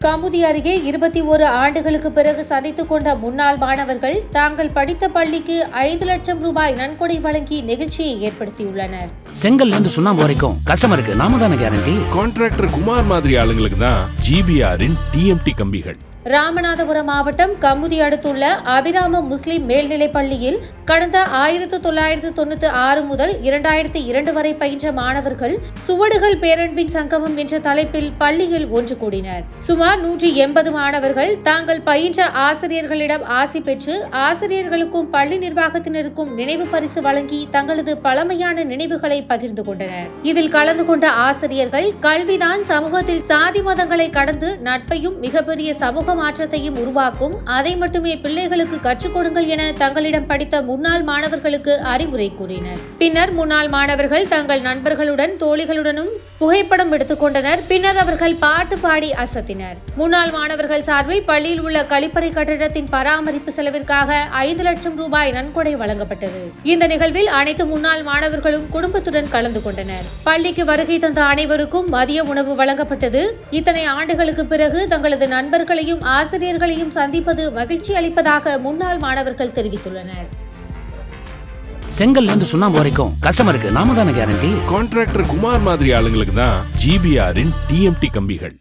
கமுதி அருகே 21 ஆண்டுகளுக்கு பிறகு சந்தித்துக் கொண்ட முன்னாள் மாணவர்கள் தாங்கள் படித்த பள்ளிக்கு 5 லட்சம் ரூபாய் நன்கொடை வழங்கி நெகிழ்ச்சியை ஏற்படுத்தியுள்ளனர். செங்கல்ல இருந்து சுண்ணாம்பு வரைக்கும் கஸ்டமருக்கு நாம தானே கேரண்டி. கான்ட்ராக்டர் குமார் மாதிரி ஆளுங்களுக்கு தான் GBRின் TMT கம்பிகள். ராமநாதபுரம் மாவட்டம் கமுதி அடுத்துள்ள அபிராம முஸ்லிம் மேல்நிலைப் பள்ளியில் கடந்த 1996 முதல் 2002 வரை பயின்ற மாணவர்கள் சுவடுகள் பேரன்பின் சங்கமம் என்ற தலைப்பில் பள்ளியில் ஒன்று கூடினர். சுமார் 180 மாணவர்கள் தாங்கள் பயின்ற ஆசிரியர்களிடம் ஆசி பெற்று ஆசிரியர்களுக்கும் பள்ளி நிர்வாகத்தினருக்கும் நினைவு பரிசு வழங்கி தங்களது பழமையான நினைவுகளை பகிர்ந்து கொண்டனர். இதில் கலந்து கொண்ட ஆசிரியர்கள் கல்விதான் சமூகத்தில் சாதி மதங்களை கடந்து நட்பையும் மிகப்பெரிய சமூக மாற்றத்தையும் உருவாக்கும், அதை மட்டுமே பிள்ளைகளுக்கு கற்றுக் கொடுங்கள் என தங்களிடம் படித்த முன்னாள் மாணவர்களுக்கு அறிவுரை கூறினர். பின்னர் முன்னாள் மாணவர்கள் தங்கள் நண்பர்களுடன் தோழிகளுடனும் புகைப்படம் எடுத்துக் கொண்டனர். பின்னர் அவர்கள் பாட்டு பாடி அசத்தினர். முன்னாள் மாணவர்கள் சார்பில் பள்ளியில் உள்ள கழிப்பறை கட்டிடத்தின் பராமரிப்பு செலவிற்காக 5 லட்சம் ரூபாய் நன்கொடை வழங்கப்பட்டது. இந்த நிகழ்வில் அனைத்து முன்னாள் மாணவர்களும் குடும்பத்துடன் கலந்து கொண்டனர். பள்ளிக்கு வருகை தந்த அனைவருக்கும் மதிய உணவு வழங்கப்பட்டது. இத்தனை ஆண்டுகளுக்கு பிறகு தங்களது நண்பர்களையும் ஆசிரியர்களையும் சந்திப்பது மகிழ்ச்சி அளிப்பதாக முன்னாள் மாணவர்கள் தெரிவித்துள்ளனர். செங்கல்ல இருந்து சுண்ணாம்பு வரைக்கும் கஸ்டமருக்கு நாம தானே கேரண்டி. கான்ட்ராக்டர் குமார் மாதிரி ஆளுங்களுக்கு தான் GBRின் TMT கம்பிகள்.